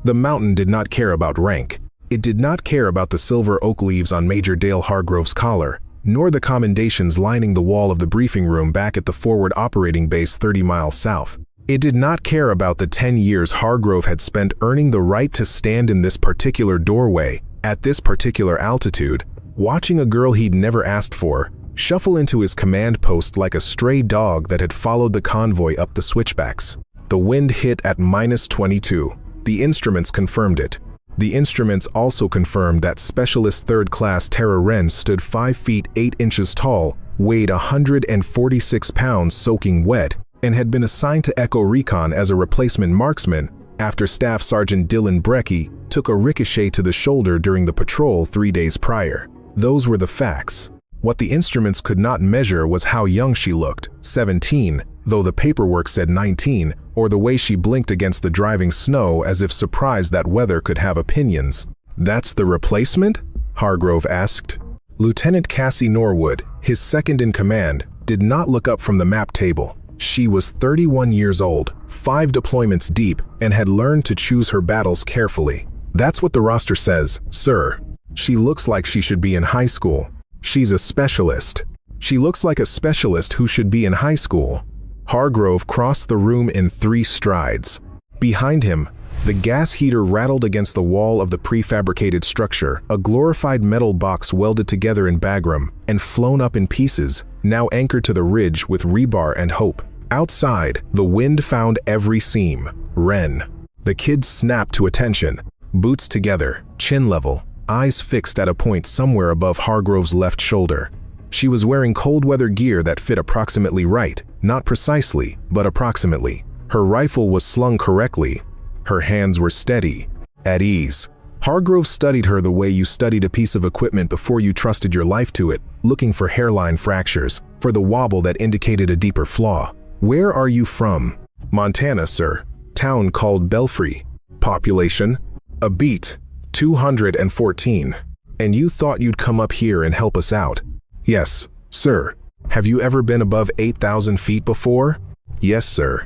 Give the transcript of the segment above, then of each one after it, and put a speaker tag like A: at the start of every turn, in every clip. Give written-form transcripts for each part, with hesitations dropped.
A: The mountain did not care about rank. It did not care about the silver oak leaves on Major Dale Hargrove's collar, nor the commendations lining the wall of the briefing room back at the forward operating base 30 miles south. It did not care about the 10 years Hargrove had spent earning the right to stand in this particular doorway, at this particular altitude, watching a girl he'd never asked for shuffle into his command post like a stray dog that had followed the convoy up the switchbacks. The wind hit at -22. The instruments confirmed it. The instruments also confirmed that Specialist 3rd Class Tara Wren stood 5 feet 8 inches tall, weighed 146 pounds soaking wet, and had been assigned to Echo Recon as a replacement marksman after Staff Sergeant Dylan Brecky took a ricochet to the shoulder during the patrol 3 days prior. Those were the facts. What the instruments could not measure was how young she looked, 17, though the paperwork said 19, or the way she blinked against the driving snow as if surprised that weather could have opinions. "That's the replacement?" Hargrove asked. Lieutenant Cassie Norwood, his second in command, did not look up from the map table. She was 31 years old, 5 deployments deep, and had learned to choose her battles carefully. "That's what the roster says, sir. She looks like she should be in high school. She's a specialist. She looks like a specialist who should be in high school." Hargrove crossed the room in 3 strides. Behind him, the gas heater rattled against the wall of the prefabricated structure, a glorified metal box welded together in Bagram and flown up in pieces, now anchored to the ridge with rebar and hope. Outside, the wind found every seam. Wren. The kid snapped to attention, boots together, chin level, eyes fixed at a point somewhere above Hargrove's left shoulder. She was wearing cold weather gear that fit approximately right, not precisely, but approximately. Her rifle was slung correctly. Her hands were steady, at ease. Hargrove studied her the way you studied a piece of equipment before you trusted your life to it, looking for hairline fractures, for the wobble that indicated a deeper flaw. "Where are you from?" "Montana, sir. Town called Belfry." "Population?" "A beat. 214. "And you thought you'd come up here and help us out?" "Yes, sir." "Have you ever been above 8,000 feet before?" "Yes, sir.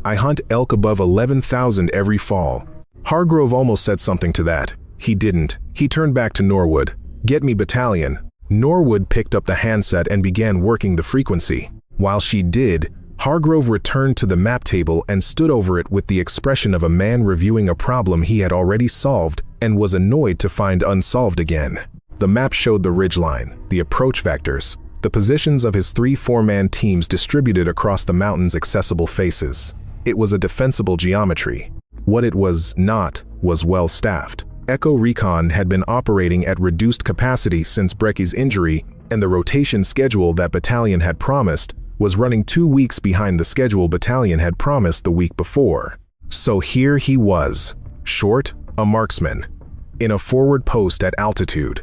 A: I hunt elk above 11,000 every fall." Hargrove almost said something to that. He didn't. He turned back to Norwood. "Get me battalion." Norwood picked up the handset and began working the frequency. While she did, Hargrove returned to the map table and stood over it with the expression of a man reviewing a problem he had already solved and was annoyed to find unsolved again. The map showed the ridgeline, the approach vectors, the positions of his 3 4-man teams distributed across the mountain's accessible faces. It was a defensible geometry. What it was not was well-staffed. Echo Recon had been operating at reduced capacity since Brecky's injury, and the rotation schedule that battalion had promised was running 2 weeks behind the schedule battalion had promised the week before. So here he was, short, a marksman, in a forward post at altitude,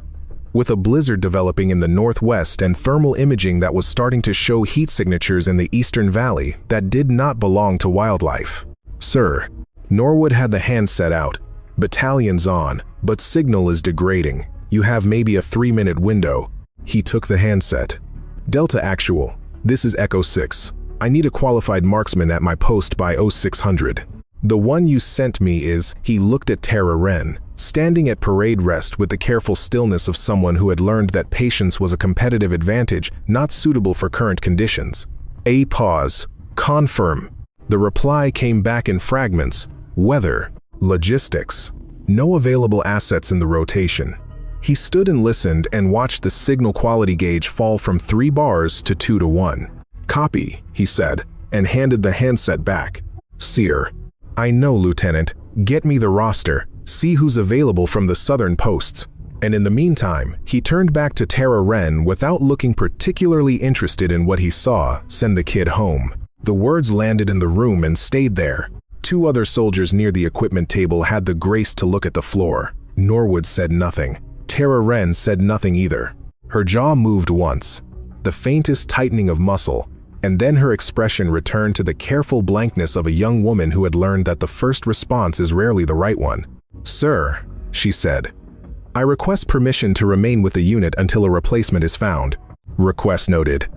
A: with a blizzard developing in the northwest and thermal imaging that was starting to show heat signatures in the eastern valley that did not belong to wildlife. "Sir." Norwood had the handset out. "Battalion's on, but signal is degrading. You have maybe a 3-minute window." He took the handset. "Delta Actual. This is Echo 6. I need a qualified marksman at my post by 0600. The one you sent me is..." He looked at Tara Wren, standing at parade rest with the careful stillness of someone who had learned that patience was a competitive advantage not suitable for current conditions. A pause. "Confirm." The reply came back in fragments. "Weather. Logistics. No available assets in the rotation." He stood and listened and watched the signal quality gauge fall from 3 bars to 2 to 1. "Copy," he said, and handed the handset back. "Seer." "I know, Lieutenant. Get me the roster. See who's available from the southern posts." And in the meantime, he turned back to Tara Wren without looking particularly interested in what he saw. "Send the kid home." The words landed in the room and stayed there. 2 other soldiers near the equipment table had the grace to look at the floor. Norwood said nothing. Tara Wren said nothing either. Her jaw moved once, the faintest tightening of muscle, and then her expression returned to the careful blankness of a young woman who had learned that the first response is rarely the right one. "Sir," she said, "I request permission to remain with the unit until a replacement is found." Request noted.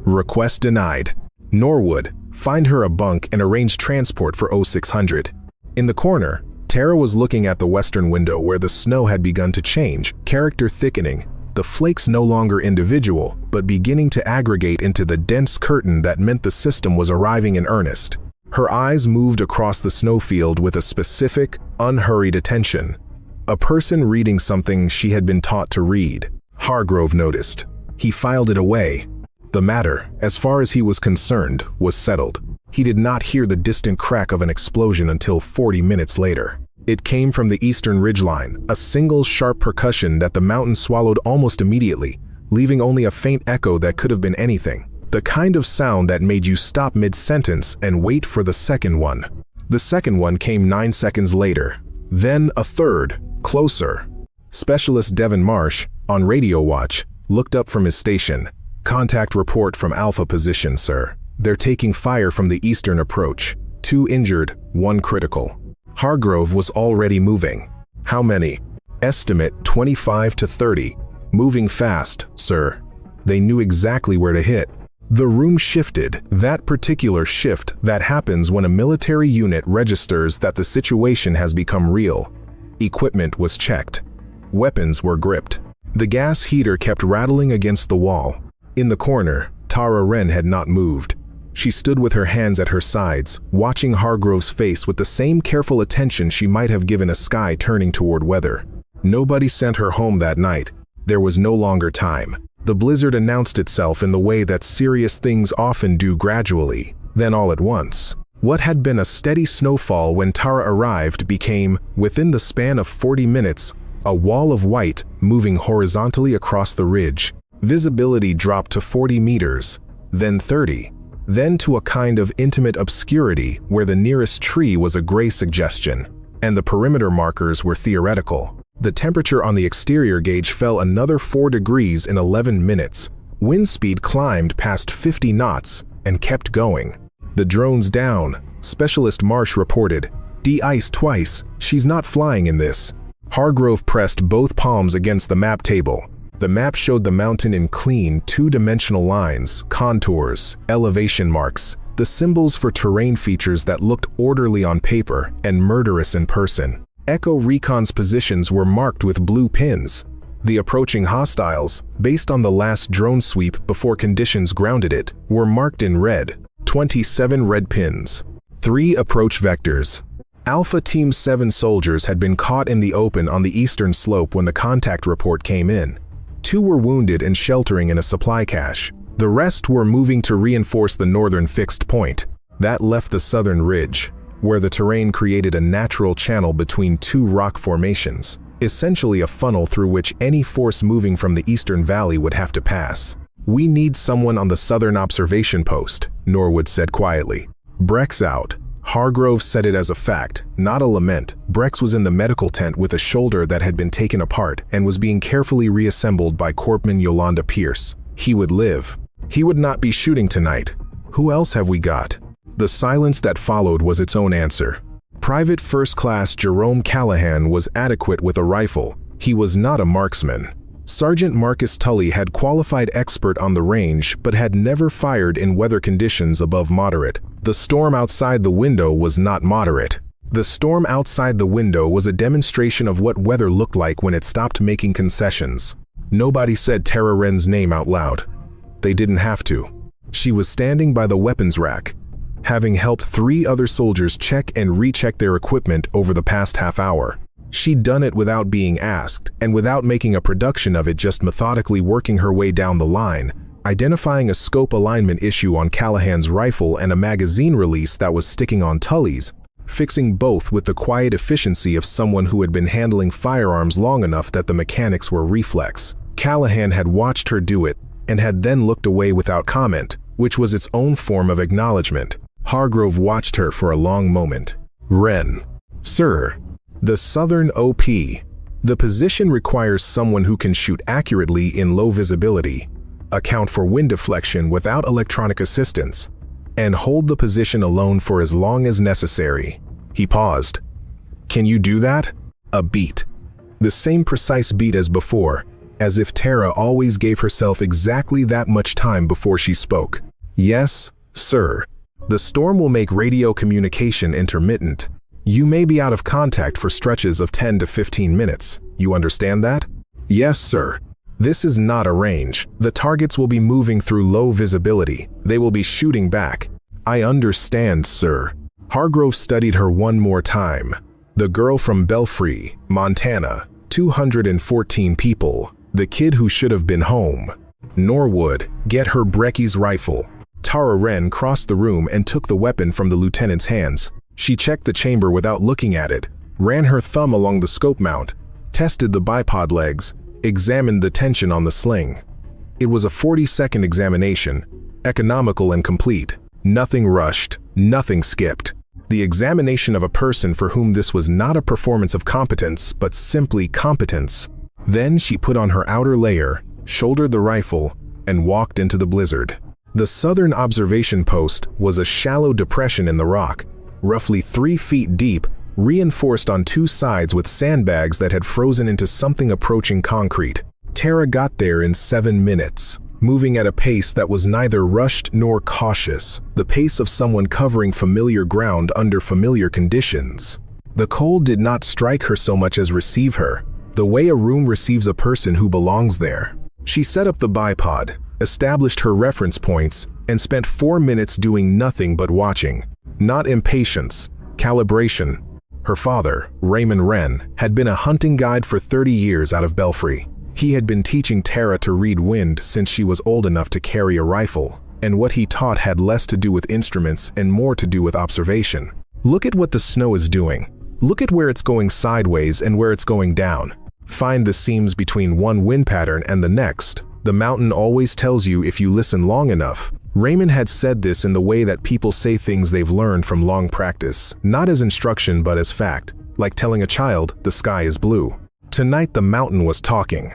A: Request denied. Norwood, find her a bunk and arrange transport for 0600. In the corner, Tara was looking at the western window where the snow had begun to change, character thickening, the flakes no longer individual, but beginning to aggregate into the dense curtain that meant the system was arriving in earnest. Her eyes moved across the snowfield with a specific, unhurried attention. A person reading something she had been taught to read. Hargrove noticed. He filed it away. The matter, as far as he was concerned, was settled. He did not hear the distant crack of an explosion until 40 minutes later. It came from the eastern ridgeline, a single sharp percussion that the mountain swallowed almost immediately, leaving only a faint echo that could have been anything. The kind of sound that made you stop mid-sentence and wait for the second one. The second one came 9 seconds later. Then a third, closer. Specialist Devin Marsh, on radio watch, looked up from his station. "Contact report from Alpha position, sir. They're taking fire from the eastern approach. 2 injured, 1 critical." Hargrove was already moving. "How many?" "Estimate 25 to 30. Moving fast, sir." They knew exactly where to hit. The room shifted, that particular shift that happens when a military unit registers that the situation has become real. Equipment was checked. Weapons were gripped. The gas heater kept rattling against the wall. In the corner, Tara Wren had not moved. She stood with her hands at her sides, watching Hargrove's face with the same careful attention she might have given a sky turning toward weather. Nobody sent her home that night. There was no longer time. The blizzard announced itself in the way that serious things often do gradually, then all at once. What had been a steady snowfall when Tara arrived became, within the span of 40 minutes, a wall of white moving horizontally across the ridge. Visibility dropped to 40 meters, then 30. Then to a kind of intimate obscurity where the nearest tree was a gray suggestion, and the perimeter markers were theoretical. The temperature on the exterior gauge fell another 4 degrees in 11 minutes. Wind speed climbed past 50 knots and kept going. "The drone's down," Specialist Marsh reported. "De-iced twice. She's not flying in this." Hargrove pressed both palms against the map table. The map showed the mountain in clean, 2-dimensional lines, contours, elevation marks, the symbols for terrain features that looked orderly on paper and murderous in person. Echo Recon's positions were marked with blue pins. The approaching hostiles, based on the last drone sweep before conditions grounded it, were marked in red. 27 red pins. 3 approach vectors. Alpha Team 7 soldiers had been caught in the open on the eastern slope when the contact report came in. 2 were wounded and sheltering in a supply cache. The rest were moving to reinforce the northern fixed point. That left the southern ridge, where the terrain created a natural channel between 2 rock formations, essentially a funnel through which any force moving from the eastern valley would have to pass. "We need someone on the southern observation post," Norwood said quietly. "Breck's out." Hargrove said it as a fact, not a lament. Brex was in the medical tent with a shoulder that had been taken apart and was being carefully reassembled by Corpsman Yolanda Pierce. He would live. He would not be shooting tonight. "Who else have we got?" The silence that followed was its own answer. Private First Class Jerome Callahan was adequate with a rifle. He was not a marksman. Sergeant Marcus Tully had qualified expert on the range but had never fired in weather conditions above moderate. The storm outside the window was not moderate. The storm outside the window was a demonstration of what weather looked like when it stopped making concessions. Nobody said Tara Wren's name out loud. They didn't have to. She was standing by the weapons rack, having helped 3 other soldiers check and recheck their equipment over the past half hour. She'd done it without being asked, and without making a production of it, just methodically working her way down the line, identifying a scope alignment issue on Callahan's rifle and a magazine release that was sticking on Tully's, fixing both with the quiet efficiency of someone who had been handling firearms long enough that the mechanics were reflex. Callahan had watched her do it, and had then looked away without comment, which was its own form of acknowledgement. Hargrove watched her for a long moment. "Wren." "Sir." "The Southern OP. The position requires someone who can shoot accurately in low visibility, account for wind deflection without electronic assistance, and hold the position alone for as long as necessary." He paused. "Can you do that?" A beat. The same precise beat as before, as if Tara always gave herself exactly that much time before she spoke. "Yes, sir. The storm will make radio communication intermittent. You may be out of contact for stretches of 10 to 15 minutes. You understand that? Yes, sir. This is not a range. The targets will be moving through low visibility. They will be shooting back. I understand, sir. Hargrove studied her one more time. The girl from Belfry, Montana. 214 people. The kid who should have been home. Norwood, get her Brecky's rifle. Tara Wren crossed the room and took the weapon from the lieutenant's hands. She checked the chamber without looking at it, ran her thumb along the scope mount, tested the bipod legs, examined the tension on the sling. It was a 40-second examination, economical and complete. Nothing rushed, nothing skipped. The examination of a person for whom this was not a performance of competence, but simply competence. Then she put on her outer layer, shouldered the rifle, and walked into the blizzard. The southern observation post was a shallow depression in the rock, roughly 3 feet deep, reinforced on two sides with sandbags that had frozen into something approaching concrete. Tara got there in 7 minutes, moving at a pace that was neither rushed nor cautious, the pace of someone covering familiar ground under familiar conditions. The cold did not strike her so much as receive her, the way a room receives a person who belongs there. She set up the bipod, established her reference points, and spent 4 minutes doing nothing but watching. Not impatience, calibration. Her father, Raymond Wren, had been a hunting guide for 30 years out of Belfry. He had been teaching Tara to read wind since she was old enough to carry a rifle, and what he taught had less to do with instruments and more to do with observation. Look at what the snow is doing. Look at where it's going sideways and where it's going down. Find the seams between one wind pattern and the next. The mountain always tells you if you listen long enough. Raymond had said this in the way that people say things they've learned from long practice, not as instruction but as fact, like telling a child the sky is blue. Tonight the mountain was talking,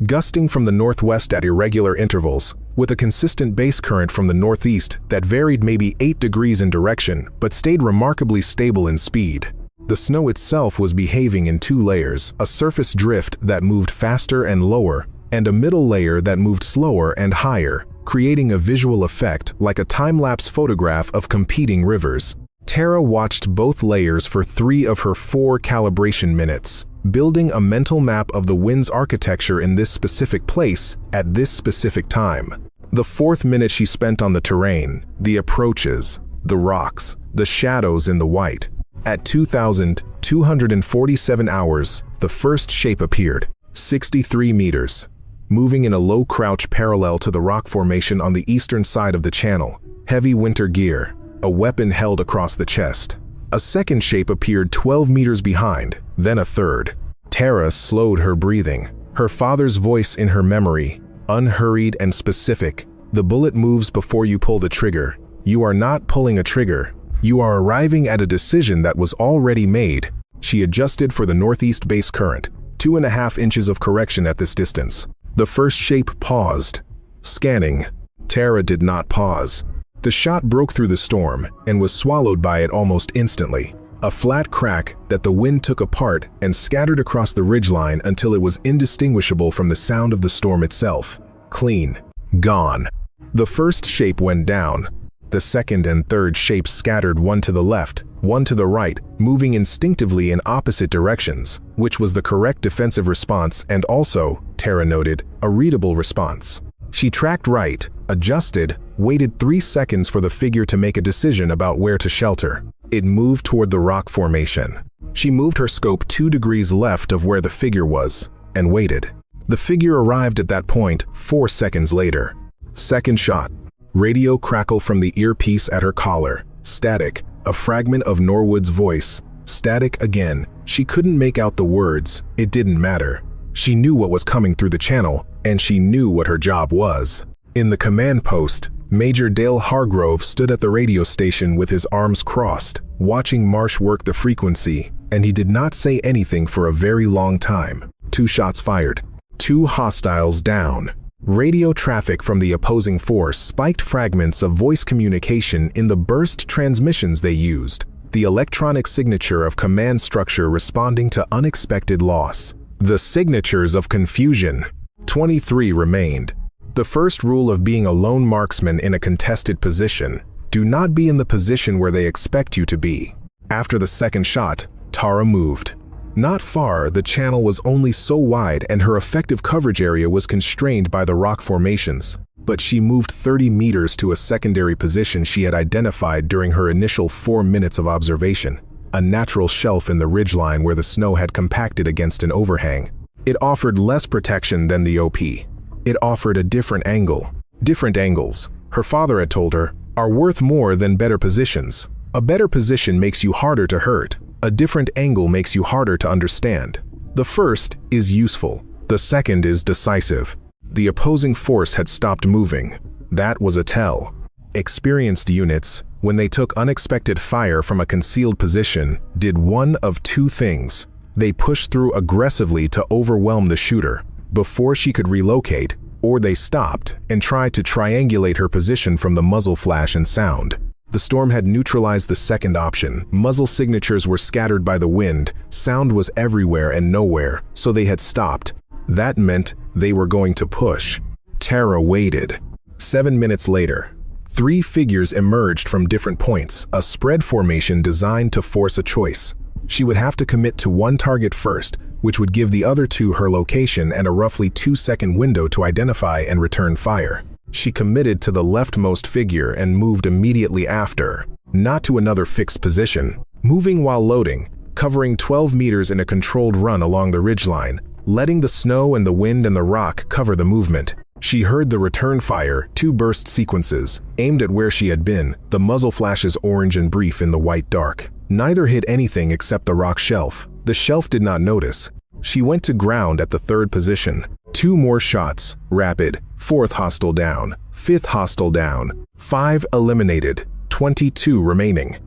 A: gusting from the northwest at irregular intervals, with a consistent base current from the northeast that varied maybe 8 degrees in direction but stayed remarkably stable in speed. The snow itself was behaving in 2 layers, a surface drift that moved faster and lower, and a middle layer that moved slower and higher, creating a visual effect like a time-lapse photograph of competing rivers. Tara watched both layers for 3 of her 4 calibration minutes, building a mental map of the wind's architecture in this specific place at this specific time. The 4th minute she spent on the terrain, the approaches, the rocks, the shadows in the white. At 2,247 hours, the first shape appeared, 63 meters. Moving in a low crouch parallel to the rock formation on the eastern side of the channel. Heavy winter gear, a weapon held across the chest. A second shape appeared 12 meters behind, then a third. Tara slowed her breathing, her father's voice in her memory, unhurried and specific. The bullet moves before you pull the trigger. You are not pulling a trigger. You are arriving at a decision that was already made. She adjusted for the northeast base current, 2.5 inches of correction at this distance. The first shape paused, scanning. Tara did not pause. The shot broke through the storm and was swallowed by it almost instantly. A flat crack that the wind took apart and scattered across the ridgeline until it was indistinguishable from the sound of the storm itself. Clean. Gone. The first shape went down. The second and third shapes scattered, one to the left, one to the right, moving instinctively in opposite directions, which was the correct defensive response and also, Tara noted, a readable response. She tracked right, adjusted, waited 3 seconds for the figure to make a decision about where to shelter. It moved toward the rock formation. She moved her scope 2 degrees left of where the figure was, and waited. The figure arrived at that point 4 seconds later. Second shot. Radio crackle from the earpiece at her collar. Static. A fragment of Norwood's voice. Static again. She couldn't make out the words. It didn't matter. She knew what was coming through the channel, and she knew what her job was. In the command post, Major Dale Hargrove stood at the radio station with his arms crossed, watching Marsh work the frequency, and he did not say anything for a very long time. 2 shots fired. 2 hostiles down. Radio traffic from the opposing force spiked fragments of voice communication in the burst transmissions they used, the electronic signature of command structure responding to unexpected loss. The signatures of confusion. 23 remained. The first rule of being a lone marksman in a contested position: do not be in the position where they expect you to be. After the second shot, Tara moved. Not far, the channel was only so wide and her effective coverage area was constrained by the rock formations. But she moved 30 meters to a secondary position she had identified during her initial 4 minutes of observation, a natural shelf in the ridgeline where the snow had compacted against an overhang. It offered less protection than the OP. It offered a different angle. Different angles, her father had told her, are worth more than better positions. A better position makes you harder to hurt. A different angle makes you harder to understand. The first is useful. The second is decisive. The opposing force had stopped moving. That was a tell. Experienced units, when they took unexpected fire from a concealed position, did one of two things. They pushed through aggressively to overwhelm the shooter before she could relocate, or they stopped and tried to triangulate her position from the muzzle flash and sound. The storm had neutralized the second option. Muzzle signatures were scattered by the wind, sound was everywhere and nowhere, so they had stopped. That meant they were going to push. Tara waited. 7 minutes later, 3 figures emerged from different points, a spread formation designed to force a choice. She would have to commit to one target first, which would give the other 2 her location and a roughly 2-second window to identify and return fire. She committed to the leftmost figure and moved immediately after, not to another fixed position, moving while loading, covering 12 meters in a controlled run along the ridgeline, letting the snow and the wind and the rock cover the movement. She heard the return fire, 2 burst sequences, aimed at where she had been, the muzzle flashes orange and brief in the white dark. Neither hit anything except the rock shelf. The shelf did not notice. She went to ground at the 3rd position. 2 more shots, rapid, 4th hostile down, 5th hostile down, 5 eliminated, 22 remaining.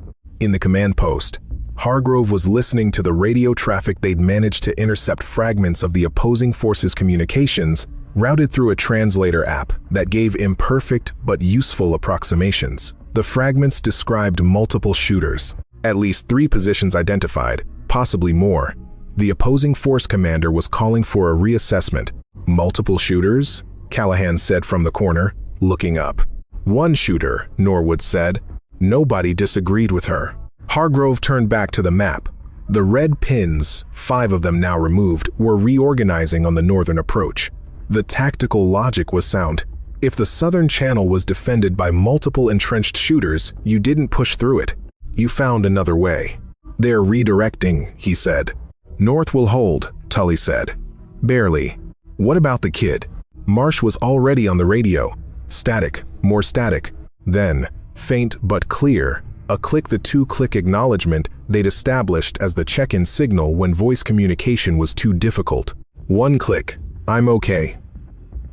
A: In the command post, Hargrove was listening to the radio traffic they'd managed to intercept fragments of the opposing forces' communications routed through a translator app that gave imperfect but useful approximations. The fragments described multiple shooters, at least 3 positions identified, possibly more. The opposing force commander was calling for a reassessment. Multiple shooters? Callahan said from the corner, looking up. 1 shooter, Norwood said. Nobody disagreed with her. Hargrove turned back to the map. The red pins, 5 of them now removed, were reorganizing on the northern approach. The tactical logic was sound. If the southern channel was defended by multiple entrenched shooters, you didn't push through it. You found another way. They're redirecting, he said. North will hold, Tully said. Barely. What about the kid? Marsh was already on the radio. Static, more static. Then, faint but clear, a click, the 2-click acknowledgement they'd established as the check-in signal when voice communication was too difficult. 1 click, I'm okay.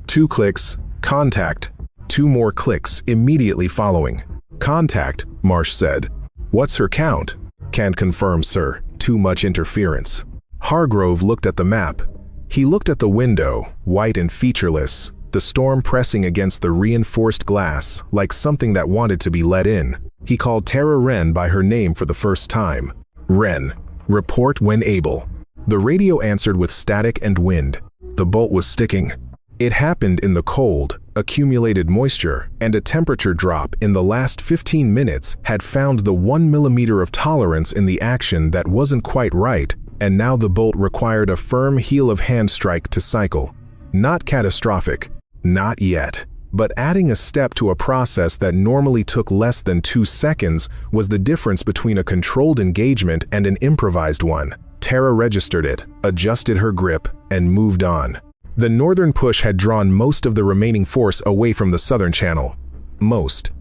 A: 2 clicks, contact. 2 more clicks immediately following. Contact, Marsh said. What's her count? Can't confirm, sir. Too much interference. Hargrove looked at the map. He looked at the window, white and featureless, the storm pressing against the reinforced glass like something that wanted to be let in. He called Tara Wren by her name for the first time. Wren, report when able. The radio answered with static and wind. The bolt was sticking. It happened in the cold, accumulated moisture, and a temperature drop in the last 15 minutes had found the 1 millimeter of tolerance in the action that wasn't quite right, and now the bolt required a firm heel of hand strike to cycle. Not catastrophic. Not yet. But adding a step to a process that normally took less than 2 seconds was the difference between a controlled engagement and an improvised one. Tara registered it, adjusted her grip, and moved on. The northern push had drawn most of the remaining force away from the southern channel. Most.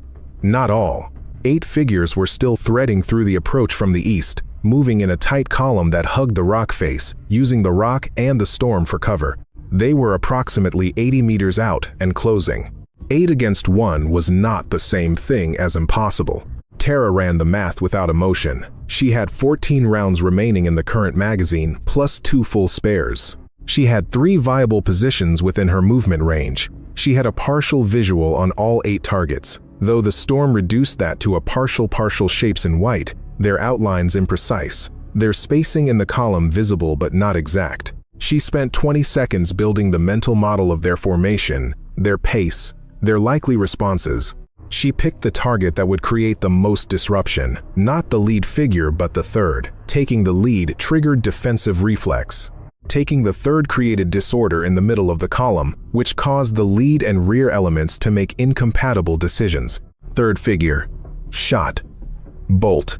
A: Not all. 8 figures were still threading through the approach from the east, moving in a tight column that hugged the rock face, using the rock and the storm for cover. They were approximately 80 meters out and closing. 8 against 1 was not the same thing as impossible. Tara ran the math without emotion. She had 14 rounds remaining in the current magazine, plus 2 full spares. She had 3 viable positions within her movement range. She had a partial visual on all 8 targets. Though the storm reduced that to a partial shapes in white, their outlines imprecise, their spacing in the column visible but not exact. She spent 20 seconds building the mental model of their formation, their pace, their likely responses. She picked the target that would create the most disruption, not the lead figure but the third. Taking the lead triggered defensive reflex. Taking the third created disorder in the middle of the column, which caused the lead and rear elements to make incompatible decisions. Third figure. Shot. Bolt.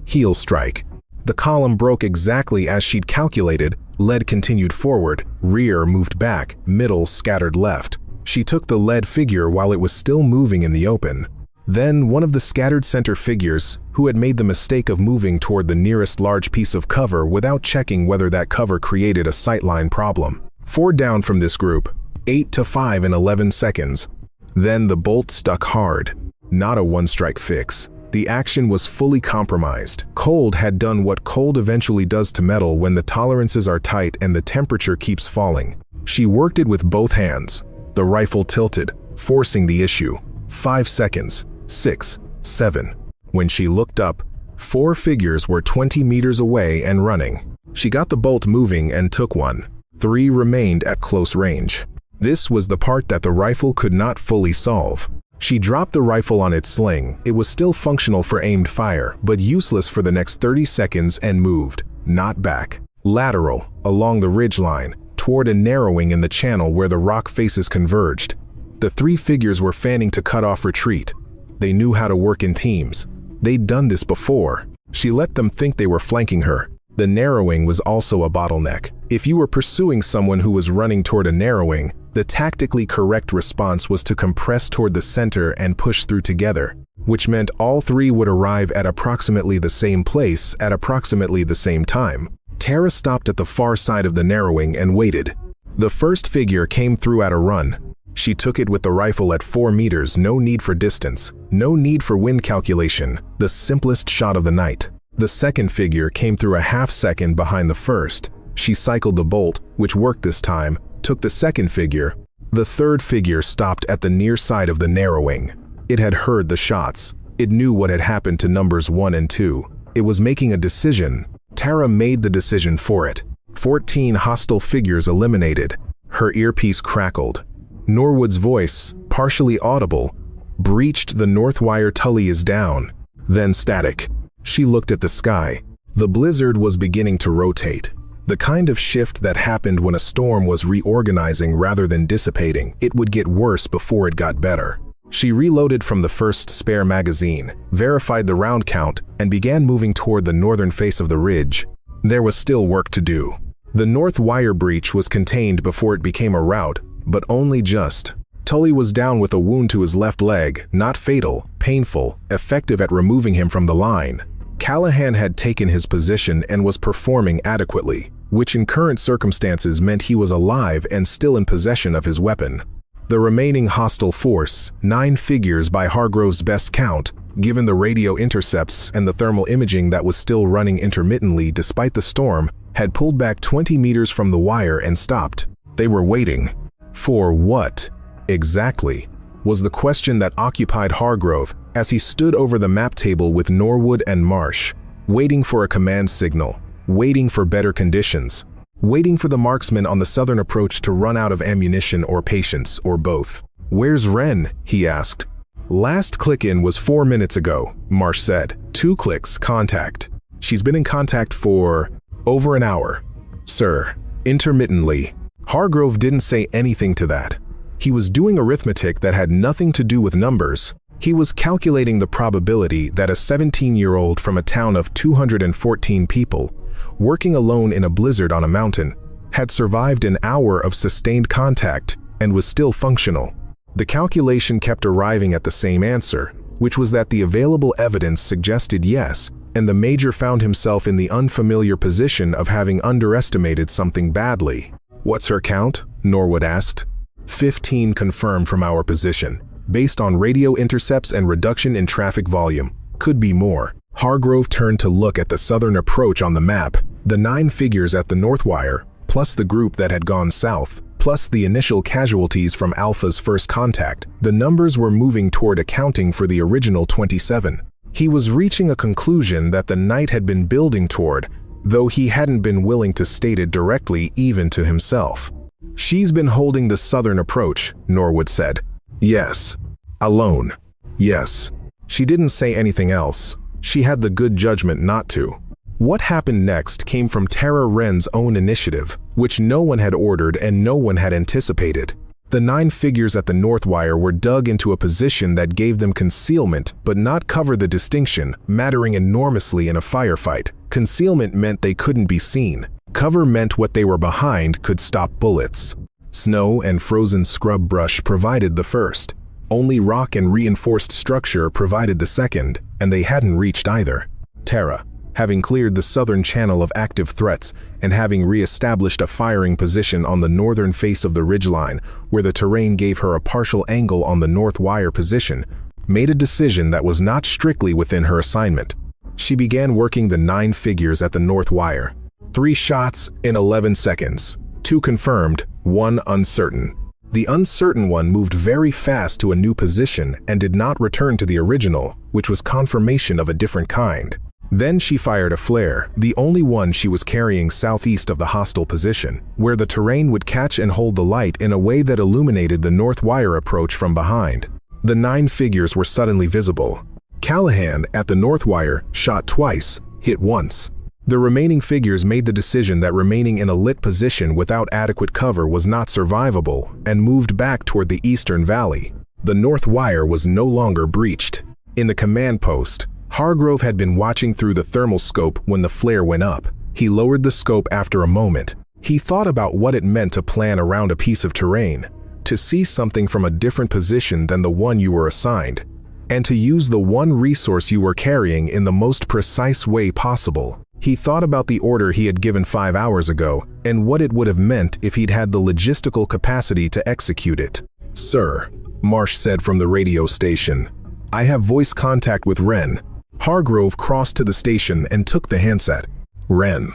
A: Heel strike. The column broke exactly as she'd calculated. Lead continued forward, rear moved back, middle scattered left. She took the lead figure while it was still moving in the open. Then one of the scattered center figures, who had made the mistake of moving toward the nearest large piece of cover without checking whether that cover created a sightline problem. 4 down from this group, 8 to 5 in 11 seconds. Then the bolt stuck hard. Not a one-strike fix. The action was fully compromised. Cold had done what cold eventually does to metal when the tolerances are tight and the temperature keeps falling. She worked it with both hands. The rifle tilted, forcing the issue. 5 seconds. 6, 7. When she looked up, 4 figures were 20 meters away and running. She got the bolt moving and took one. 3 remained at close range. This was the part that the rifle could not fully solve. She dropped the rifle on its sling. It was still functional for aimed fire, but useless for the next 30 seconds and moved, not back. Lateral, along the ridgeline, toward a narrowing in the channel where the rock faces converged. The 3 figures were fanning to cut off retreat. They knew how to work in teams. They'd done this before. She let them think they were flanking her. The narrowing was also a bottleneck. If you were pursuing someone who was running toward a narrowing, the tactically correct response was to compress toward the center and push through together, which meant all 3 would arrive at approximately the same place at approximately the same time. Tara stopped at the far side of the narrowing and waited. The first figure came through at a run. She took it with the rifle at 4 meters, no need for distance, no need for wind calculation, the simplest shot of the night. The second figure came through a half-second behind the first. She cycled the bolt, which worked this time, took the second figure. The third figure stopped at the near side of the narrowing. It had heard the shots. It knew what had happened to numbers 1 and 2. It was making a decision. Tara made the decision for it. 14 hostile figures eliminated. Her earpiece crackled. Norwood's voice, partially audible, breached the north wire. Tully is down. Then static. She looked at the sky. The blizzard was beginning to rotate. The kind of shift that happened when a storm was reorganizing rather than dissipating. It would get worse before it got better. She reloaded from the first spare magazine, verified the round count, and began moving toward the northern face of the ridge. There was still work to do. The north wire breach was contained before it became a rout, but only just. Tully was down with a wound to his left leg, not fatal, painful, effective at removing him from the line. Callahan had taken his position and was performing adequately, which in current circumstances meant he was alive and still in possession of his weapon. The remaining hostile force, 9 figures by Hargrove's best count, given the radio intercepts and the thermal imaging that was still running intermittently despite the storm, had pulled back 20 meters from the wire and stopped. They were waiting. For what, exactly, was the question that occupied Hargrove as he stood over the map table with Norwood and Marsh, waiting for a command signal, waiting for better conditions, waiting for the marksman on the southern approach to run out of ammunition or patience, or both. "Where's Wren?" he asked. "Last click-in was 4 minutes ago," Marsh said. 2 clicks, contact. "She's been in contact for over an hour, sir, intermittently." Hargrove didn't say anything to that. He was doing arithmetic that had nothing to do with numbers. He was calculating the probability that a 17-year-old from a town of 214 people, working alone in a blizzard on a mountain, had survived an hour of sustained contact and was still functional. The calculation kept arriving at the same answer, which was that the available evidence suggested yes, and the Major found himself in the unfamiliar position of having underestimated something badly. "What's her count?" Norwood asked. 15 confirmed from our position, based on radio intercepts and reduction in traffic volume. Could be more. Hargrove turned to look at the southern approach on the map, the 9 figures at the north wire, plus the group that had gone south, plus the initial casualties from Alpha's first contact. The numbers were moving toward accounting for the original 27. He was reaching a conclusion that the night had been building toward, though he hadn't been willing to state it directly even to himself. "She's been holding the southern approach," Norwood said. "Yes. Alone." Yes. She didn't say anything else. She had the good judgment not to. What happened next came from Tara Wren's own initiative, which no one had ordered and no one had anticipated. The 9 figures at the North Wire were dug into a position that gave them concealment but not cover the distinction, mattering enormously in a firefight. Concealment meant they couldn't be seen. Cover meant what they were behind could stop bullets. Snow and frozen scrub brush provided the first. Only rock and reinforced structure provided the second, and they hadn't reached either. Tara, having cleared the southern channel of active threats and having re-established a firing position on the northern face of the ridgeline, where the terrain gave her a partial angle on the North Wire position, made a decision that was not strictly within her assignment. She began working the 9 figures at the North Wire. 3 shots in 11 seconds. 2 confirmed, 1 uncertain. The uncertain one moved very fast to a new position and did not return to the original, which was confirmation of a different kind. Then she fired a flare, the only one she was carrying southeast of the hostile position, where the terrain would catch and hold the light in a way that illuminated the North Wire approach from behind. The 9 figures were suddenly visible. Callahan, at the North Wire, shot twice, hit once. The remaining figures made the decision that remaining in a lit position without adequate cover was not survivable and moved back toward the eastern valley. The North Wire was no longer breached. In the command post, Hargrove had been watching through the thermal scope when the flare went up. He lowered the scope after a moment. He thought about what it meant to plan around a piece of terrain, to see something from a different position than the one you were assigned, and to use the one resource you were carrying in the most precise way possible. He thought about the order he had given 5 hours ago and what it would have meant if he'd had the logistical capacity to execute it. "Sir," Marsh said from the radio station, "I have voice contact with Wren." Hargrove crossed to the station and took the handset. "Wren.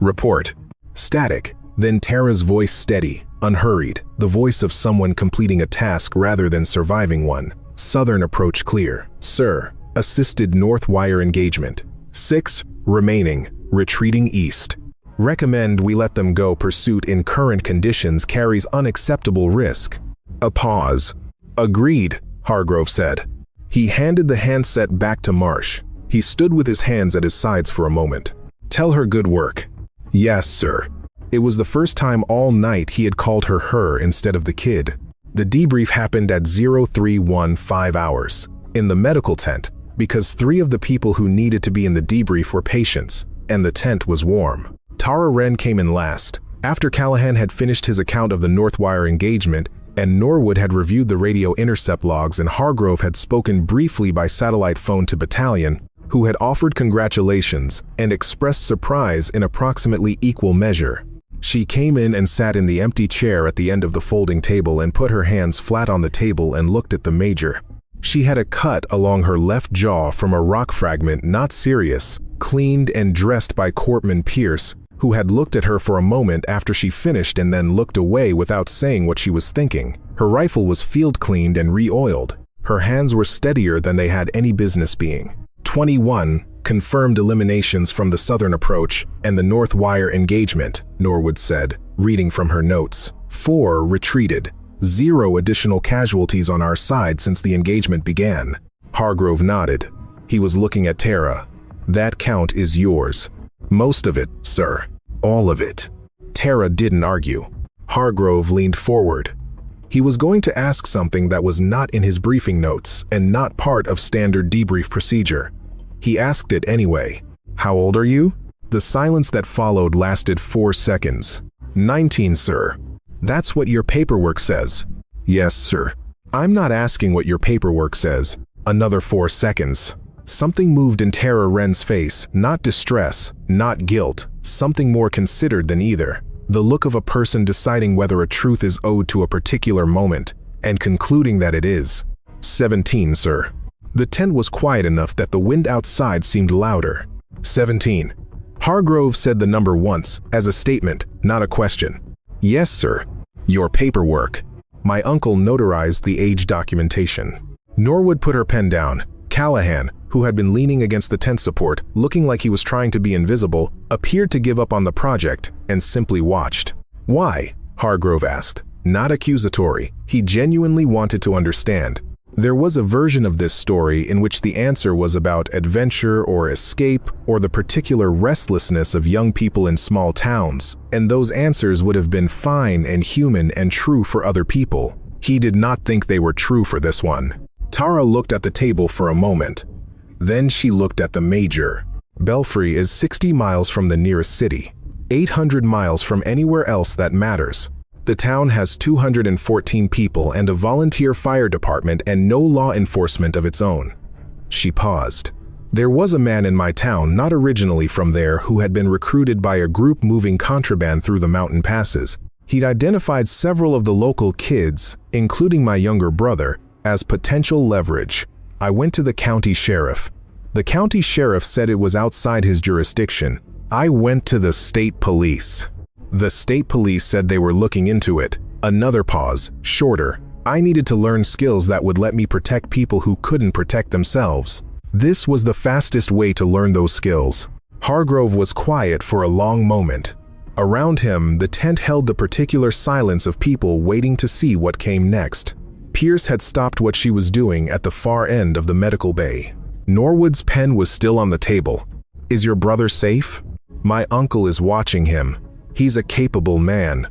A: Report." Static, then Tara's voice steady, unhurried, the voice of someone completing a task rather than surviving one. "Southern approach clear. Sir, assisted North Wire engagement. 6 remaining, retreating east. Recommend we let them go. Pursuit in current conditions carries unacceptable risk." A pause. "Agreed," Hargrove said. He handed the handset back to Marsh. He stood with his hands at his sides for a moment. "Tell her good work." "Yes, sir." It was the first time all night he had called her instead of the kid. The debrief happened at 0315 hours, in the medical tent, because 3 of the people who needed to be in the debrief were patients, and the tent was warm. Tara Wren came in last. After Callahan had finished his account of the North Wire engagement, and Norwood had reviewed the radio intercept logs and Hargrove had spoken briefly by satellite phone to Battalion, who had offered congratulations and expressed surprise in approximately equal measure. She came in and sat in the empty chair at the end of the folding table and put her hands flat on the table and looked at the major. She had a cut along her left jaw from a rock fragment, not serious, cleaned and dressed by Corpman Pierce, who had looked at her for a moment after she finished and then looked away without saying what she was thinking. Her rifle was field cleaned and re-oiled. Her hands were steadier than they had any business being. 21 confirmed eliminations from the southern approach and the North Wire engagement, Norwood said, reading from her notes. 4 retreated. 0 additional casualties on our side since the engagement began. Hargrove nodded. He was looking at Tara. "That count is yours." "Most of it, sir." "All of it." Tara didn't argue. Hargrove leaned forward. He was going to ask something that was not in his briefing notes and not part of standard debrief procedure. He asked it anyway. "How old are you?" The silence that followed lasted 4 seconds. 19, sir." "That's what your paperwork says." "Yes, sir." "I'm not asking what your paperwork says." Another 4 seconds. Something moved in Tara Wren's face, not distress, not guilt, something more considered than either. The look of a person deciding whether a truth is owed to a particular moment, and concluding that it is. 17, sir." The tent was quiet enough that the wind outside seemed louder. 17. Hargrove said the number once, as a statement, not a question. "Yes, sir." "Your paperwork." My uncle notarized the age documentation. Norwood put her pen down. Callahan, who had been leaning against the tent support, looking like he was trying to be invisible, appeared to give up on the project and simply watched. "Why?" Hargrove asked. Not accusatory. He genuinely wanted to understand. There was a version of this story in which the answer was about adventure or escape or the particular restlessness of young people in small towns, and those answers would have been fine and human and true for other people. He did not think they were true for this one. Tara looked at the table for a moment. Then she looked at the major. Belfry is 60 miles from the nearest city, 800 miles from anywhere else that matters. The town has 214 people and a volunteer fire department and no law enforcement of its own. She paused. There was a man in my town, not originally from there, who had been recruited by a group moving contraband through the mountain passes. He'd identified several of the local kids, including my younger brother, as potential leverage. I went to the county sheriff. The county sheriff said it was outside his jurisdiction. I went to the state police. The state police said they were looking into it. Another pause, shorter. I needed to learn skills that would let me protect people who couldn't protect themselves. This was the fastest way to learn those skills. Hargrove was quiet for a long moment. Around him, the tent held the particular silence of people waiting to see what came next. Pierce had stopped what she was doing at the far end of the medical bay. Norwood's pen was still on the table. Is your brother safe? My uncle is watching him. He's a capable man,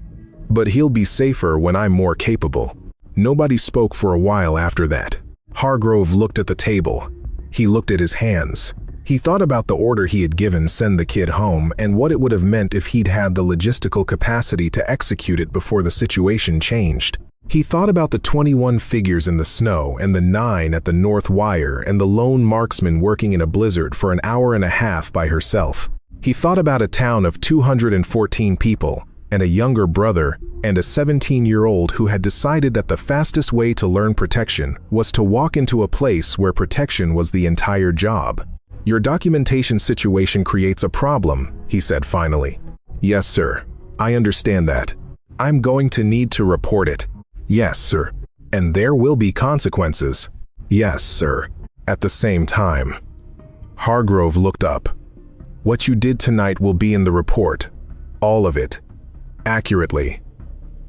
A: but he'll be safer when I'm more capable. Nobody spoke for a while after that. Hargrove looked at the table. He looked at his hands. He thought about the order he had given send the kid home and what it would have meant if he'd had the logistical capacity to execute it before the situation changed. He thought about the 21 figures in the snow and the 9 at the North Wire and the lone marksman working in a blizzard for an hour and a half by herself. He thought about a town of 214 people and a younger brother and a 17-year-old who had decided that the fastest way to learn protection was to walk into a place where protection was the entire job. Your documentation situation creates a problem, he said finally. Yes, sir. I understand that. I'm going to need to report it. Yes, sir. And there will be consequences. Yes, sir. At the same time. Hargrove looked up. What you did tonight will be in the report. All of it. Accurately.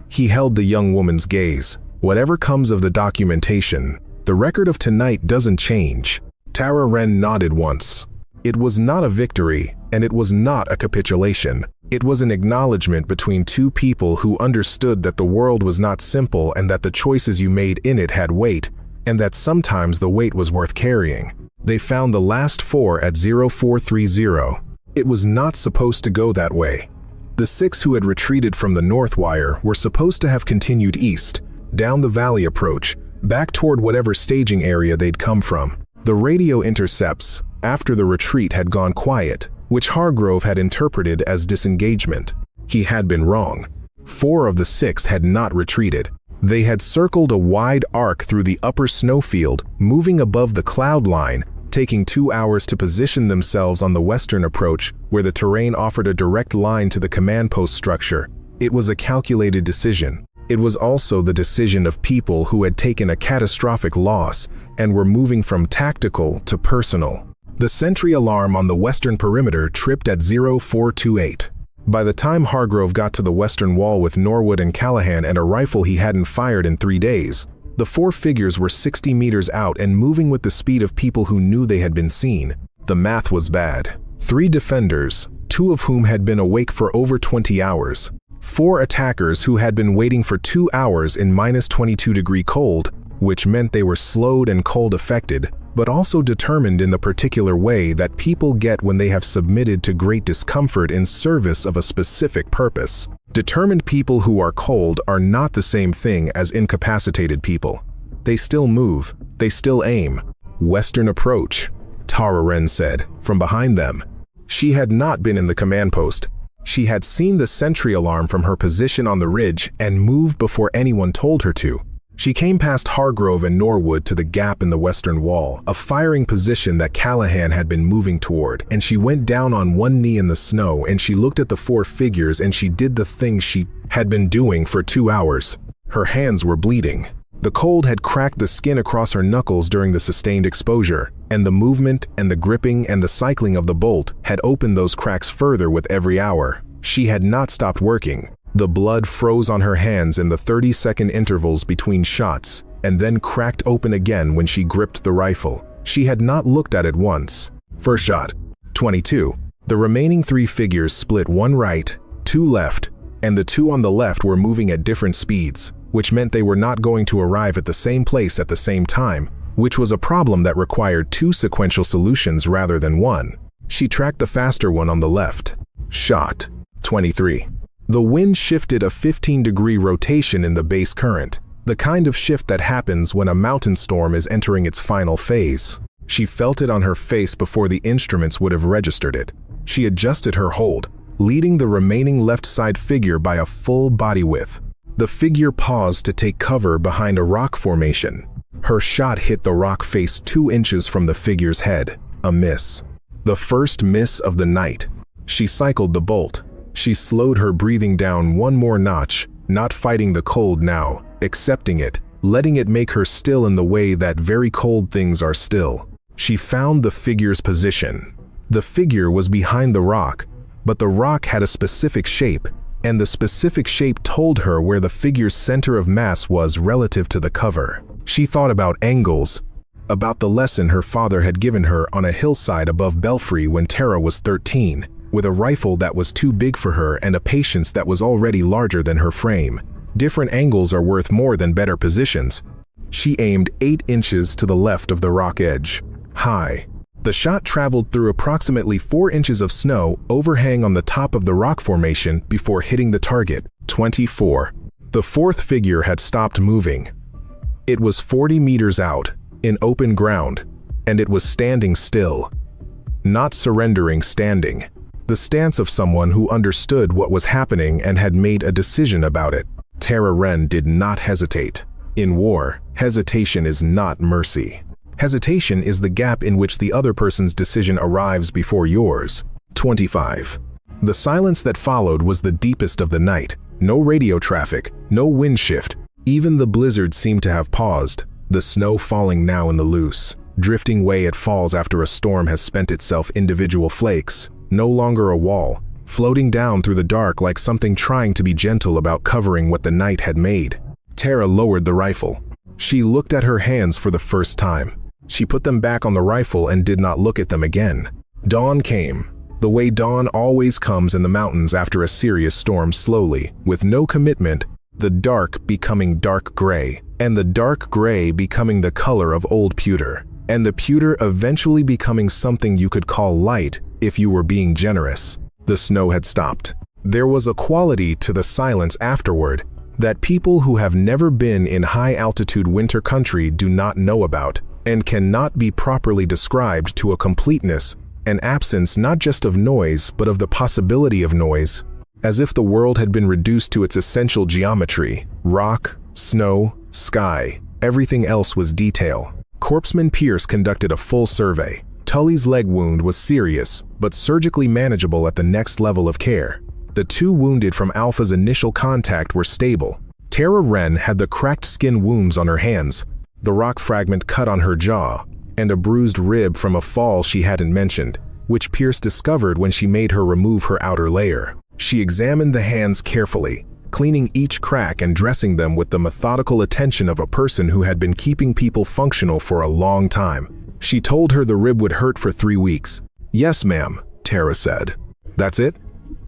A: He held the young woman's gaze. Whatever comes of the documentation, the record of tonight doesn't change. Tara Wren nodded once. It was not a victory, and it was not a capitulation. It was an acknowledgement between two people who understood that the world was not simple and that the choices you made in it had weight, and that sometimes the weight was worth carrying. They found the last 4 at 0430. It was not supposed to go that way. The 6 who had retreated from the North Wire were supposed to have continued east, down the valley approach, back toward whatever staging area they'd come from. The radio intercepts, after the retreat had gone quiet, which Hargrove had interpreted as disengagement. He had been wrong. 4 of the 6 had not retreated. They had circled a wide arc through the upper snowfield, moving above the cloud line, taking 2 hours to position themselves on the western approach, where the terrain offered a direct line to the command post structure. It was a calculated decision. It was also the decision of people who had taken a catastrophic loss and were moving from tactical to personal. The sentry alarm on the western perimeter tripped at 0428. By the time Hargrove got to the western wall with Norwood and Callahan and a rifle he hadn't fired in 3 days, the 4 figures were 60 meters out and moving with the speed of people who knew they had been seen. The math was bad. 3 defenders, 2 of whom had been awake for over 20 hours. 4 attackers who had been waiting for 2 hours in -22-degree cold, which meant they were slowed and cold affected, but also determined in the particular way that people get when they have submitted to great discomfort in service of a specific purpose. Determined people who are cold are not the same thing as incapacitated people. They still move, they still aim. Western approach, Tara Wren said, from behind them. She had not been in the command post. She had seen the sentry alarm from her position on the ridge and moved before anyone told her to. She came past Hargrove and Norwood to the gap in the western wall, a firing position that Callahan had been moving toward, and she went down on one knee in the snow and she looked at the 4 figures and she did the thing she had been doing for 2 hours. Her hands were bleeding. The cold had cracked the skin across her knuckles during the sustained exposure, and the movement and the gripping and the cycling of the bolt had opened those cracks further with every hour. She had not stopped working. The blood froze on her hands in the 30-second intervals between shots, and then cracked open again when she gripped the rifle. She had not looked at it once. First shot. 22. The remaining 3 figures split, 1 right, 2 left, and the 2 on the left were moving at different speeds, which meant they were not going to arrive at the same place at the same time, which was a problem that required 2 sequential solutions rather than 1. She tracked the faster one on the left. Shot. 23. The wind shifted a 15-degree rotation in the base current, the kind of shift that happens when a mountain storm is entering its final phase. She felt it on her face before the instruments would have registered it. She adjusted her hold, leading the remaining left side figure by a full body width. The figure paused to take cover behind a rock formation. Her shot hit the rock face 2 inches from the figure's head. A miss. The first miss of the night. She cycled the bolt. She slowed her breathing down 1 more notch, not fighting the cold now, accepting it, letting it make her still in the way that very cold things are still. She found the figure's position. The figure was behind the rock, but the rock had a specific shape, and the specific shape told her where the figure's center of mass was relative to the cover. She thought about angles, about the lesson her father had given her on a hillside above Belfry when Tara was 13, with a rifle that was too big for her and a patience that was already larger than her frame. Different angles are worth more than better positions. She aimed 8 inches to the left of the rock edge. High. The shot traveled through approximately 4 inches of snow overhang on the top of the rock formation before hitting the target. 24. The 4th figure had stopped moving. It was 40 meters out, in open ground, and it was standing still. Not surrendering, standing. The stance of someone who understood what was happening and had made a decision about it. Tara Wren did not hesitate. In war, hesitation is not mercy. Hesitation is the gap in which the other person's decision arrives before yours. 25. The silence that followed was the deepest of the night. No radio traffic, no wind shift. Even the blizzard seemed to have paused, the snow falling now in the loose, drifting way it falls after a storm has spent itself individual flakes, no longer a wall, floating down through the dark like something trying to be gentle about covering what the night had made. Tara lowered the rifle. She looked at her hands for the first time. She put them back on the rifle and did not look at them again. Dawn came, the way dawn always comes in the mountains after a serious storm, slowly, with no commitment, the dark becoming dark gray, and the dark gray becoming the color of old pewter, and the pewter eventually becoming something you could call light if you were being generous. The snow had stopped. There was a quality to the silence afterward that people who have never been in high-altitude winter country do not know about, and cannot be properly described to a completeness, an absence not just of noise but of the possibility of noise, as if the world had been reduced to its essential geometry: rock, snow, sky. Everything else was detail. Corpsman Pierce conducted a full survey. Tully's leg wound was serious, but surgically manageable at the next level of care. The 2 wounded from Alpha's initial contact were stable. Tara Wren had the cracked skin wounds on her hands, the rock fragment cut on her jaw, and a bruised rib from a fall she hadn't mentioned, which Pierce discovered when she made her remove her outer layer. She examined the hands carefully, cleaning each crack and dressing them with the methodical attention of a person who had been keeping people functional for a long time. She told her the rib would hurt for 3 weeks. "Yes, ma'am," Tara said. "That's it?"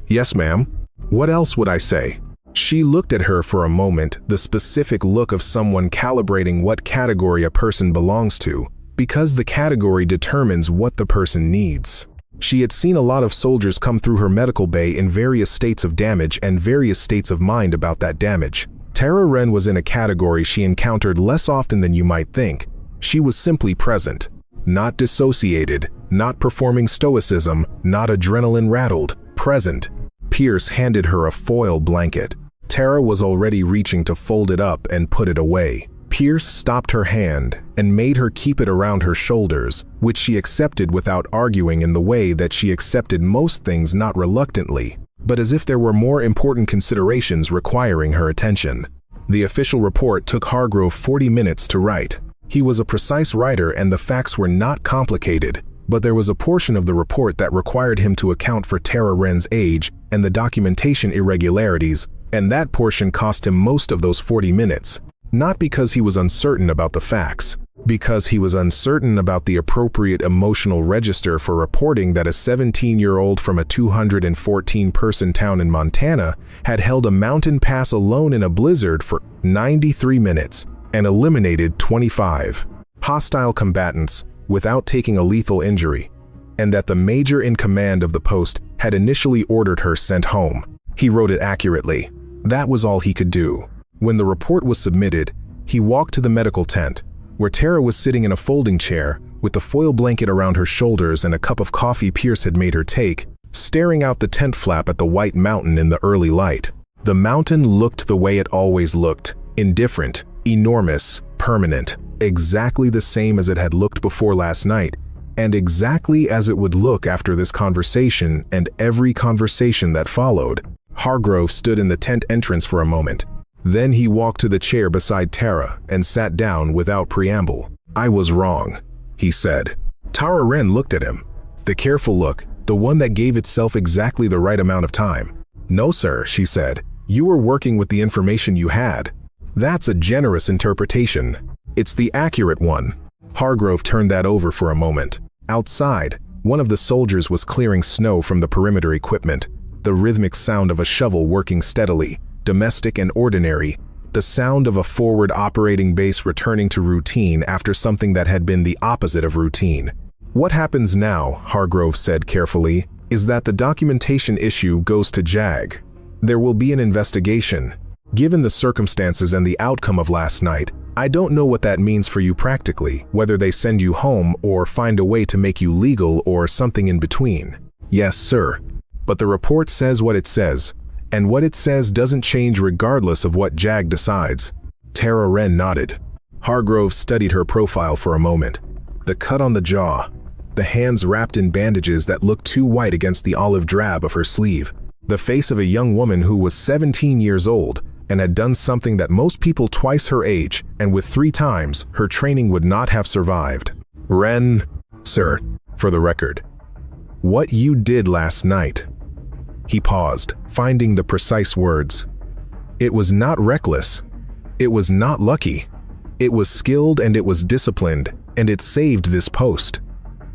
A: "Yes, ma'am." "What else would I say?" She looked at her for a moment, the specific look of someone calibrating what category a person belongs to, because the category determines what the person needs. She had seen a lot of soldiers come through her medical bay in various states of damage and various states of mind about that damage. Tara Wren was in a category she encountered less often than you might think. She was simply present. Not dissociated, not performing stoicism, not adrenaline-rattled, present. Pierce handed her a foil blanket. Tara was already reaching to fold it up and put it away. Pierce stopped her hand and made her keep it around her shoulders, which she accepted without arguing, in the way that she accepted most things, not reluctantly, but as if there were more important considerations requiring her attention. The official report took Hargrove 40 minutes to write. He was a precise writer and the facts were not complicated, but there was a portion of the report that required him to account for Tara Wren's age and the documentation irregularities, and that portion cost him most of those 40 minutes. Not because he was uncertain about the facts, because he was uncertain about the appropriate emotional register for reporting that a 17-year-old from a 214-person town in Montana had held a mountain pass alone in a blizzard for 93 minutes and eliminated 25 hostile combatants without taking a lethal injury, and that the major in command of the post had initially ordered her sent home. He wrote it accurately. That was all he could do. When the report was submitted, he walked to the medical tent, where Tara was sitting in a folding chair with the foil blanket around her shoulders and a cup of coffee Pierce had made her take, staring out the tent flap at the white mountain in the early light. The mountain looked the way it always looked, indifferent, enormous, permanent, exactly the same as it had looked before last night, and exactly as it would look after this conversation and every conversation that followed. Hargrove stood in the tent entrance for a moment. Then he walked to the chair beside Tara and sat down without preamble. "I was wrong," he said. Tara Wren looked at him. The careful look, the one that gave itself exactly the right amount of time. "No, sir," she said. "You were working with the information you had." "That's a generous interpretation. It's the accurate one." Hargrove turned that over for a moment. Outside, one of the soldiers was clearing snow from the perimeter equipment, the rhythmic sound of a shovel working steadily, domestic and ordinary, the sound of a forward operating base returning to routine after something that had been the opposite of routine. "What happens now," Hargrove said carefully, "is that the documentation issue goes to JAG. There will be an investigation. Given the circumstances and the outcome of last night, I don't know what that means for you practically, whether they send you home or find a way to make you legal or something in between." "Yes, sir. But the report says what it says, and what it says doesn't change regardless of what JAG decides." Tara Wren nodded. Hargrove studied her profile for a moment. The cut on the jaw, the hands wrapped in bandages that looked too white against the olive drab of her sleeve, the face of a young woman who was 17 years old and had done something that most people twice her age and with 3 times her training would not have survived. "Wren, sir, for the record, what you did last night." He paused, finding the precise words. "It was not reckless. It was not lucky. It was skilled and it was disciplined, and it saved this post."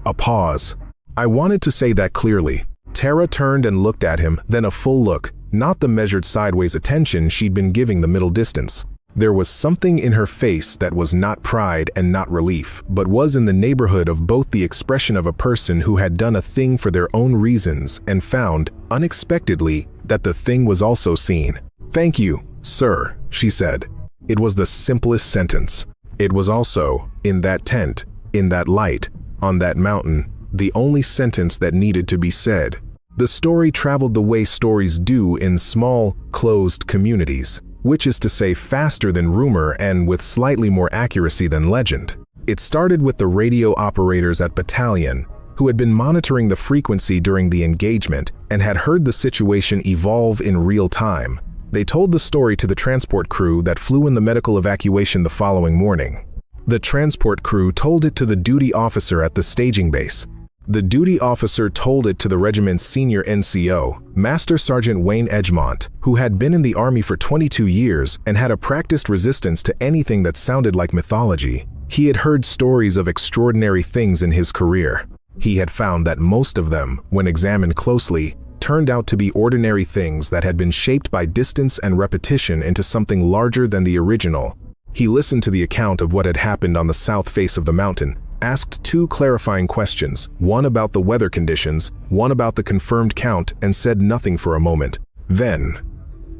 A: A pause. "I wanted to say that clearly." Tara turned and looked at him, then a full look, not the measured sideways attention she'd been giving the middle distance. There was something in her face that was not pride and not relief, but was in the neighborhood of both the expression of a person who had done a thing for their own reasons and found, unexpectedly, that the thing was also seen. "Thank you, sir," she said. It was the simplest sentence. It was also, in that tent, in that light, on that mountain, the only sentence that needed to be said. The story traveled the way stories do in small, closed communities, which is to say faster than rumor and with slightly more accuracy than legend. It started with the radio operators at Battalion, who had been monitoring the frequency during the engagement and had heard the situation evolve in real time. They told the story to the transport crew that flew in the medical evacuation the following morning. The transport crew told it to the duty officer at the staging base. The duty officer told it to the regiment's senior NCO, Master Sergeant Wayne Edgemont, who had been in the Army for 22 years and had a practiced resistance to anything that sounded like mythology. He had heard stories of extraordinary things in his career. He had found that most of them, when examined closely, turned out to be ordinary things that had been shaped by distance and repetition into something larger than the original. He listened to the account of what had happened on the south face of the mountain, asked 2 clarifying questions, one about the weather conditions, one about the confirmed count, and said nothing for a moment. Then,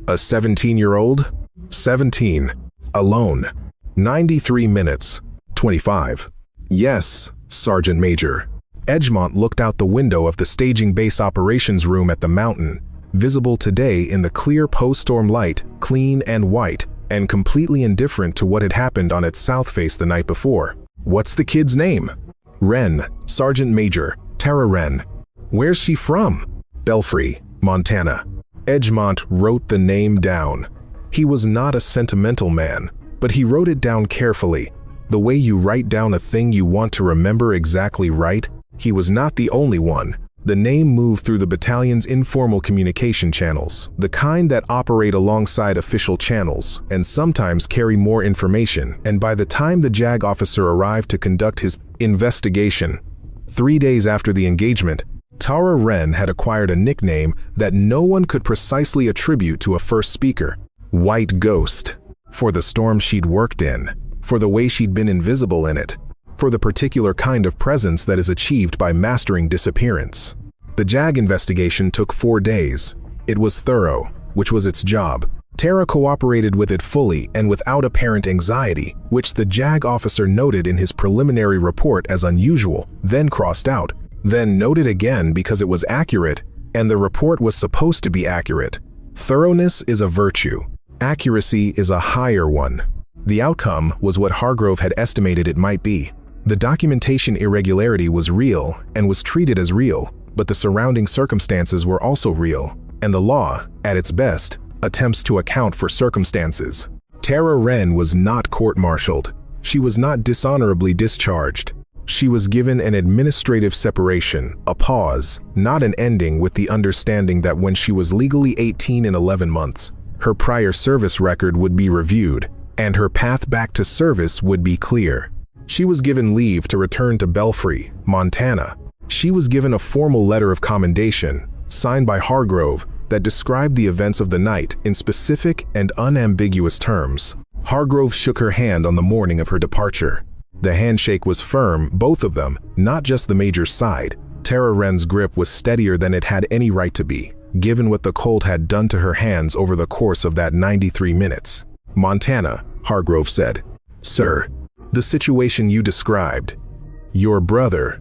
A: "A 17-year-old? 17. Alone. 93 minutes. 25. Yes, Sergeant Major." Edgemont looked out the window of the staging base operations room at the mountain, visible today in the clear post-storm light, clean and white, and completely indifferent to what had happened on its south face the night before. "What's the kid's name?" "Wren, Sergeant Major, Tara Wren." "Where's she from?" "Belfry, Montana." Edgemont wrote the name down. He was not a sentimental man, but he wrote it down carefully, the way you write down a thing you want to remember exactly right. He was not the only one. The name moved through the battalion's informal communication channels, the kind that operate alongside official channels and sometimes carry more information, and by the time the JAG officer arrived to conduct his investigation, 3 days after the engagement, Tara Wren had acquired a nickname that no one could precisely attribute to a first speaker: White Ghost. For the storm she'd worked in, for the way she'd been invisible in it, for the particular kind of presence that is achieved by mastering disappearance. The JAG investigation took 4 days. It was thorough, which was its job. Tara cooperated with it fully and without apparent anxiety, which the JAG officer noted in his preliminary report as unusual, then crossed out, then noted again because it was accurate, and the report was supposed to be accurate. Thoroughness is a virtue. Accuracy is a higher one. The outcome was what Hargrove had estimated it might be. The documentation irregularity was real and was treated as real, but the surrounding circumstances were also real, and the law, at its best, attempts to account for circumstances. Tara Wren was not court-martialed. She was not dishonorably discharged. She was given an administrative separation, a pause, not an ending, with the understanding that when she was legally 18 and 11 months, her prior service record would be reviewed, and her path back to service would be clear. She was given leave to return to Belfry, Montana. She was given a formal letter of commendation, signed by Hargrove, that described the events of the night in specific and unambiguous terms. Hargrove shook her hand on the morning of her departure. The handshake was firm, both of them, not just the major's side. Tara Wren's grip was steadier than it had any right to be, given what the cold had done to her hands over the course of that 93 minutes. "Montana," Hargrove said. "Sir, the situation you described. Your brother.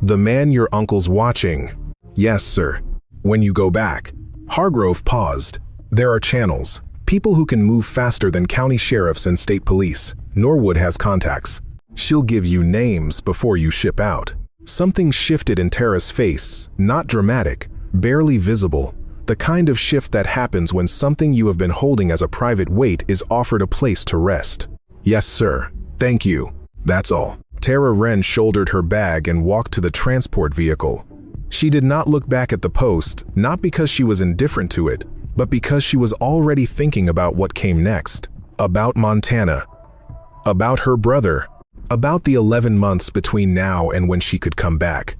A: The man your uncle's watching." "Yes, sir. When you go back." Hargrove paused. "There are channels, people who can move faster than county sheriffs and state police. Norwood has contacts. She'll give you names before you ship out." Something shifted in Tara's face, not dramatic, barely visible. The kind of shift that happens when something you have been holding as a private weight is offered a place to rest. "Yes, sir. Thank you. That's all." Tara Wren shouldered her bag and walked to the transport vehicle. She did not look back at the post, not because she was indifferent to it, but because she was already thinking about what came next. About Montana. About her brother. About the 11 months between now and when she could come back.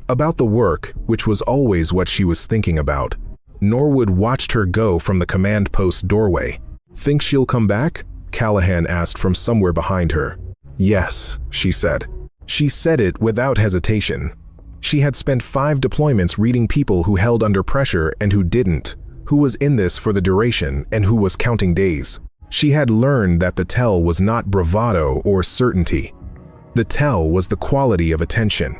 A: About the work, which was always what she was thinking about. Norwood watched her go from the command post doorway. "Think she'll come back?" Callahan asked from somewhere behind her. "Yes," she said. She said it without hesitation. She had spent 5 deployments reading people who held under pressure and who didn't, who was in this for the duration and who was counting days. She had learned that the tell was not bravado or certainty. The tell was the quality of attention.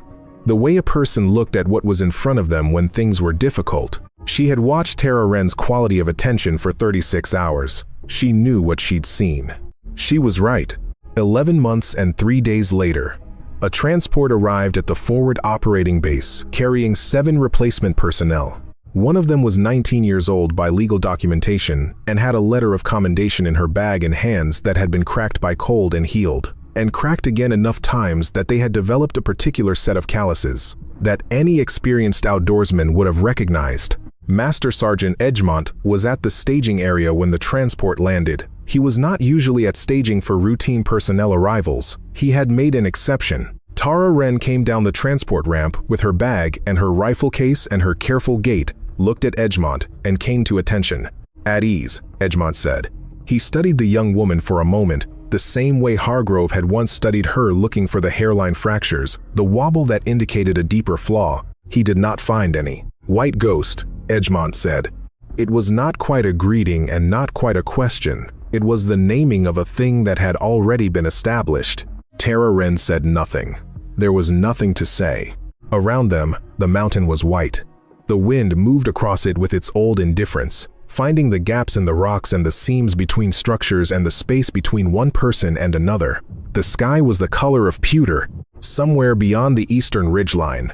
A: The way a person looked at what was in front of them when things were difficult. She had watched Tara Wren's quality of attention for 36 hours. She knew what she'd seen. She was right. 11 months and 3 days later, a transport arrived at the forward operating base, carrying 7 replacement personnel. One of them was 19 years old by legal documentation and had a letter of commendation in her bag and hands that had been cracked by cold and healed, and cracked again enough times that they had developed a particular set of calluses that any experienced outdoorsman would have recognized. Master Sergeant Edgemont was at the staging area when the transport landed. He was not usually at staging for routine personnel arrivals. He had made an exception. Tara Wren came down the transport ramp with her bag and her rifle case and her careful gait, looked at Edgemont, and came to attention. "At ease," Edgemont said. He studied the young woman for a moment, the same way Hargrove had once studied her, looking for the hairline fractures, the wobble that indicated a deeper flaw. He did not find any. "White Ghost," Edgemont said. It was not quite a greeting and not quite a question. It was the naming of a thing that had already been established. Tara Wren said nothing. There was nothing to say. Around them, the mountain was white. The wind moved across it with its old indifference, finding the gaps in the rocks and the seams between structures and the space between one person and another. The sky was the color of pewter, somewhere beyond the eastern ridgeline.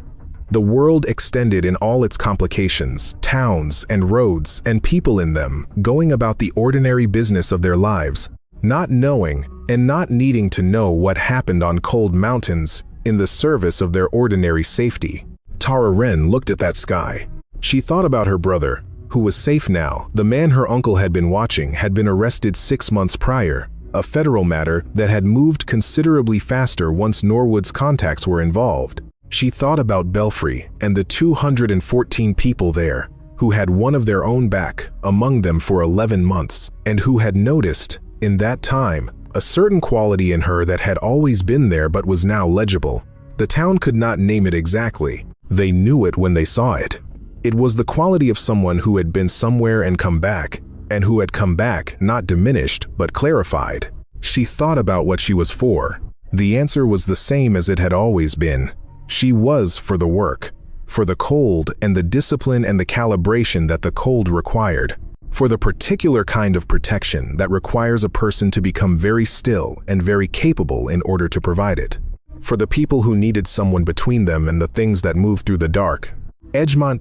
A: The world extended in all its complications, towns and roads and people in them, going about the ordinary business of their lives, not knowing and not needing to know what happened on cold mountains in the service of their ordinary safety. Tara Wren looked at that sky. She thought about her brother, who was safe now. The man her uncle had been watching had been arrested 6 months prior, a federal matter that had moved considerably faster once Norwood's contacts were involved. She thought about Belfry and the 214 people there, who had one of their own back among them for 11 months, and who had noticed, in that time, a certain quality in her that had always been there but was now legible. The town could not name it exactly. They knew it when they saw it. It was the quality of someone who had been somewhere and come back, and who had come back not diminished but clarified. She thought about what she was for. The answer was the same as it had always been. She was for the work, for the cold and the discipline and the calibration that the cold required, for the particular kind of protection that requires a person to become very still and very capable in order to provide it, for the people who needed someone between them and the things that moved through the dark. Edgemont